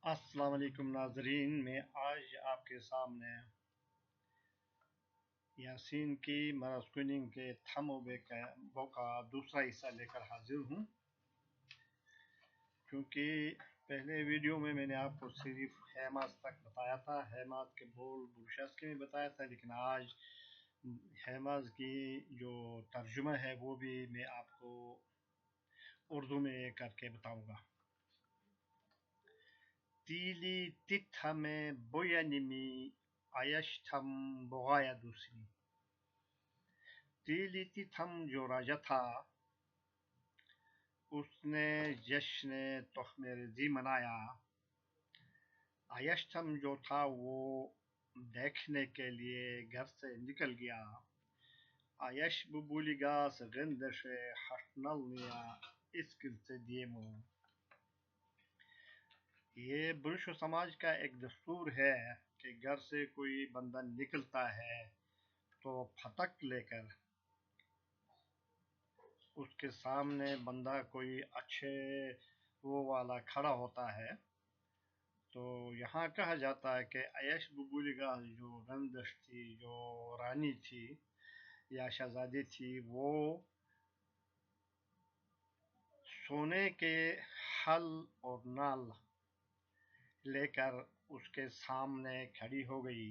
अस्सलाम वालेकुम नाजरीन, मैं आज आपके सामने यासीन की मरस्कुनिंग के थमोबे का दूसरा हिस्सा लेकर हाजिर हूँ। क्योंकि पहले वीडियो में मैंने आपको सिर्फ हैमास तक बताया था, हैमास के बोल बुरशस के भी बताया था, लेकिन आज हैमास की जो तर्जुमा है वो भी मैं आपको उर्दू में करके बताऊँगा। तीली तित्था में बोयानिमी आयशथम बोगाया दूसरी। तीली तिथम जो राजा था उसने जश्न तख्मे रेज़ी मनाया। आयशथम जो था वो देखने के लिए घर से निकल गया। आयश बुबुलिगास गंदश हटनलनिया इस्किल से दिएमो। ये पुरुष समाज का एक दस्तूर है कि घर से कोई बंदा निकलता है तो फतक लेकर उसके सामने बंदा कोई अच्छे वो वाला खड़ा होता है। तो यहाँ कहा जाता है कि आयश बुबुलिगा जो गंदश थी, जो रानी थी या शहजादी थी, वो सोने के हल और नाल लेकर उसके सामने खड़ी हो गई।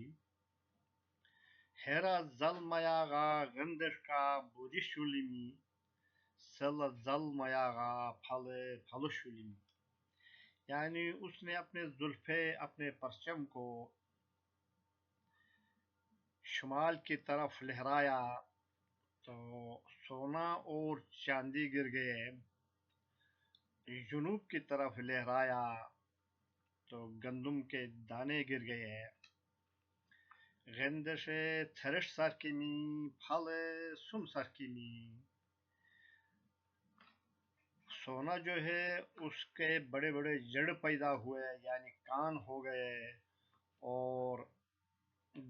हेरा जलमयागा गंदश का बुजिशुलिमी सल जलमयागा फले फलुशुलिमी, यानी उसने अपने जुल्फे अपने परचम को शुमाल की तरफ लहराया तो सोना और चांदी गिर गए। जुनूब की तरफ लहराया तो गंदम के दाने गिर गए। गंदश थरश सरकीमी फले सुम सरकीमी, सोना जो है उसके बड़े बड़े जड़ पैदा हुए यानी कान हो गए और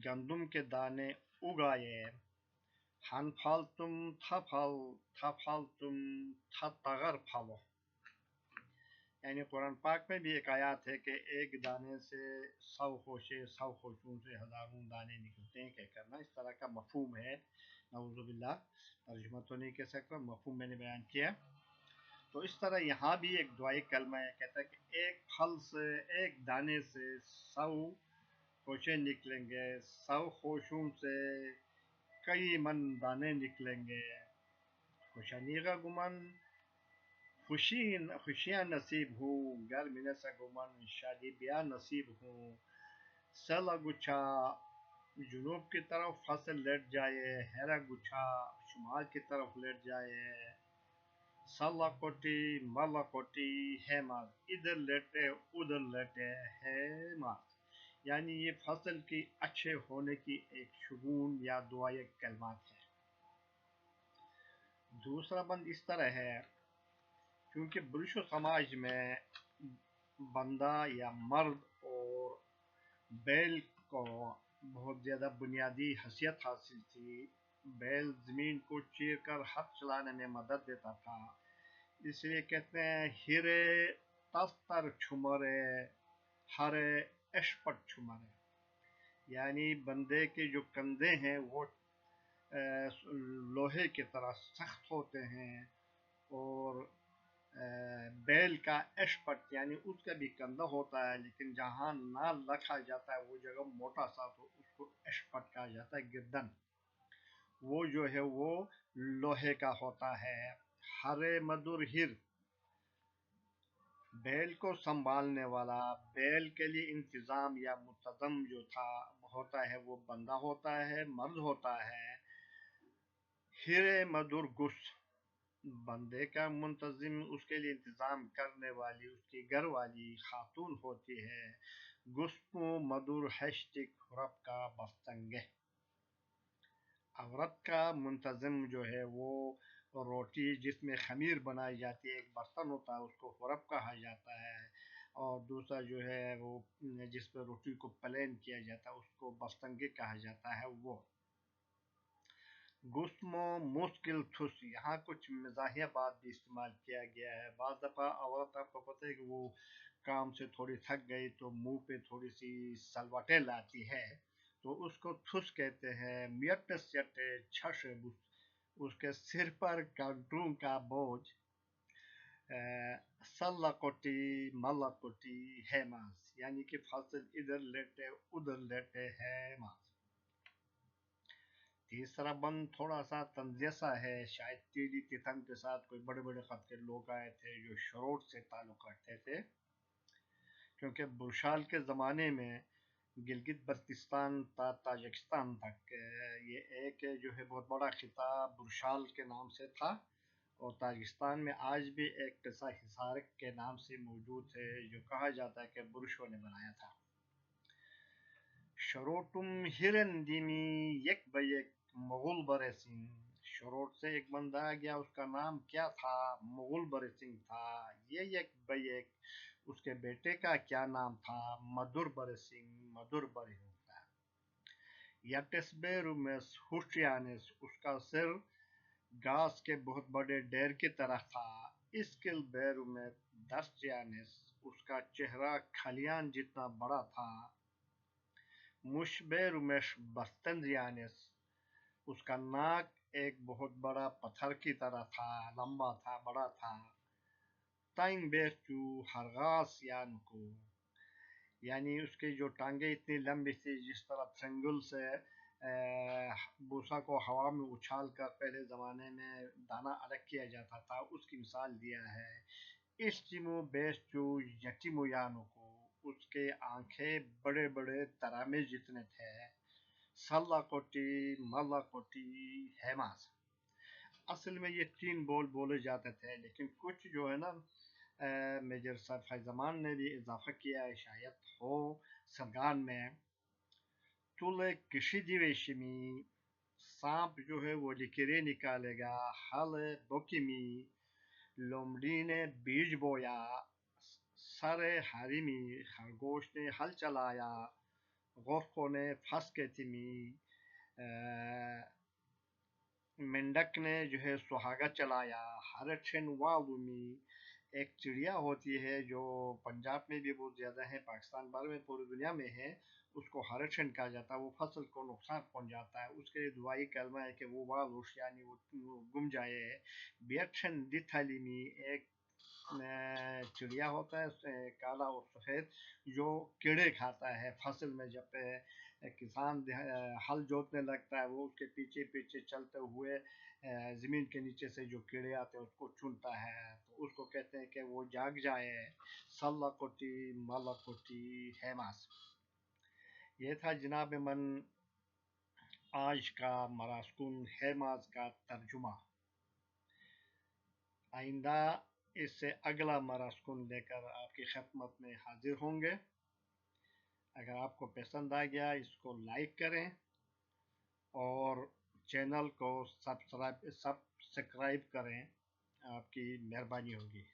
गंदम के दाने उगाए। हन फल तुम था तुम था तगर फलो, यानी कुरान पाक में भी एक आयत है कि एक दाने से 100 खोशे, 100 खोशों से हजारों दाने निकलते हैं, क्या करना। इस तरह का मफहूम है। नऊजुबिल्लाह, तर्जुमा तो नहीं कह सकता, मफहूम मैंने बयान किया। तो इस तरह यहाँ भी एक दुआई कलमा है, कहता है कि एक फल से, एक दाने से 100 खोशे निकलेंगे, 100 खोशों से कई मन दाने निकलेंगे। खुशानी का गुमान खुशियाँ नसीब हूँ, घर मिलने से गुमान शादी ब्याह नसीब हूँ। सला गुच्छा जुनूब की तरफ फसल लेट जाए, हेरा गुच्छा शुमाल की तरफ लेट जाए। सला कोटी मला कोटी है मार, इधर लेटे उधर लेटे है मार, यानी ये फसल की अच्छे होने की एक शुगून या दुआ कलमात है। दूसरा बंद इस तरह है, क्योंकि पुरुष समाज में बंदा या मर्द और बैल को बहुत ज़्यादा बुनियादी हैसियत हासिल थी। बैल ज़मीन को चीर कर हाथ चलाने में मदद देता था, इसलिए कहते हैं हिरे तस्तर छुमरे हरे एशपट छुमरे, यानी बंदे के जो कंधे हैं वो लोहे की तरह सख्त होते हैं और बैल का एशपट यानी उसका भी कंधा होता है, लेकिन जहाँ नाल रखा जाता है वो जगह मोटा सा, तो उसको एशपट कहा जाता है। गिरदन वो जो है वो लोहे का होता है। हरे मधुर हिर, बैल को संभालने वाला, बैल के लिए इंतजाम या मुतदम जो था होता है वो बंदा होता है, मर्द होता है। हिरे मधुर गुस, बंदे का मुंतजिम उसके लिए इंतजाम करने वाली उसकी घर वाली खातून होती है। गुस्पो मधुर हैश्टिक रब का बस्तंगे, औरत का मुंतजिम जो है वो रोटी जिसमें खमीर बनाई जाती है, एक बर्तन होता है उसको हुरब कहा जाता है, और दूसरा जो है वो जिस पर रोटी को प्लेन किया जाता है उसको बस्तंगे कहा जाता है। वो गुस्मो मुश्किल थुस, यहाँ कुछ मज़ाहिया बात भी इस्तेमाल किया गया है। बाज़ दफ़ा औरत आपको पता है कि वो काम से थोड़ी थक गई तो मुंह पे थोड़ी सी सलवटें लाती है, तो उसको थुस कहते हैं। मियट्टस यट्टे छश, उसके सिर पर घंटों का बोझ। सल्लाकोटी मल्लाकोटी है मास, यानी कि फसल इधर लेटे उधर लेटे है मास। तीसरा बंद थोड़ा सा तंजिया सा है, शायद टीडी तितन के साथ कोई बड़े बड़े खत के लोग आए थे जो शरोट से ताल्लुक रखते थे, क्योंकि बुरशाल के ज़माने में गिलगित बल्तिस्तान ताजिकिस्तान तक ये एक जो है बहुत बड़ा खिता बुरशाल के नाम से था, और ताजिकिस्तान में आज भी एक किस्सा हिसार के नाम से मौजूद है जो कहा जाता है कि बुरशों ने बनाया था। शरोटुम हिरंदीमी एक बैक मुगल बरे सिंह, शरोट से एक बंदा आ गया, उसका नाम क्या था? मुगल बरे सिंह था। ये एक बैक, उसके बेटे का क्या नाम था? मधुर बरे सिंह, मधुर बरे होता। यटेस्बेरुमेस हुशियानिस, उसका सिर घास के बहुत बड़े ढेर की तरह था। इसकिल बेरु में दर्जियानिस, उसका चेहरा खलियान जितना बड़ा था। मुशबेरु में बस्तंजियानिस, उसका नाक एक बहुत बड़ा पत्थर की तरह था, लंबा था, बड़ा था। ताइन बेचू हरगास यानको, यानी उसकी जो टांगे इतनी लंबी थी, जिस तरह ट्रेंगल से भूसा को हवा में उछाल कर पहले ज़माने में दाना अलग किया जाता था, उसकी मिसाल दिया है। इश्तिमो बेस्टू यटिमो यानो को, उसके आंखें बड़े बड़े तरामे जितने थे। सल्ला कोटी मल्ला कोटी हेमास, असल में ये 3 बोल बोले जाते थे, लेकिन कुछ जो है ना मेजर सर फैज़मान ने भी इजाफा किया है, शायद हो सरगान में। तुले किसी दिवेशमी, सांप जो है वो लिकिरे निकालेगा। हल बोकिमी, लोमड़ी ने बीज बोया। सरे हरिमी, खरगोश ने हल चलाया। गोरखों ने फंस के तिमी, मेंढक ने जो है सुहागा चलाया। हरछन वालुमी, एक चिड़िया होती है जो पंजाब में भी बहुत ज़्यादा है, पाकिस्तान भर में, पूरी दुनिया में है, उसको हरछन कहा जाता है। वो फसल को नुकसान पहुंचाता है, उसके लिए दुआई कलमा है कि वो वालुश यानी वो गुम जाए। बेरछन दिथालिमी, एक चिड़िया होता है काला और सफ़ेद, जो कीड़े खाता है फसल में। जब किसान हल जोतने लगता है, वो उसके पीछे पीछे चलते हुए ज़मीन के नीचे से जो कीड़े आते हैं उसको चुनता है, तो उसको कहते हैं कि वो जाग जाए। सल्ला कोटी मल्ला कोटी हेमास। ये था जनाब मन आज का मरास्कुन हेमास का तर्जुमा। आइंदा इससे अगला मरास्कुन लेकर आपकी खिदमत में हाजिर होंगे। अगर आपको पसंद आ गया, इसको लाइक करें और चैनल को सब्सक्राइब करें, आपकी मेहरबानी होगी।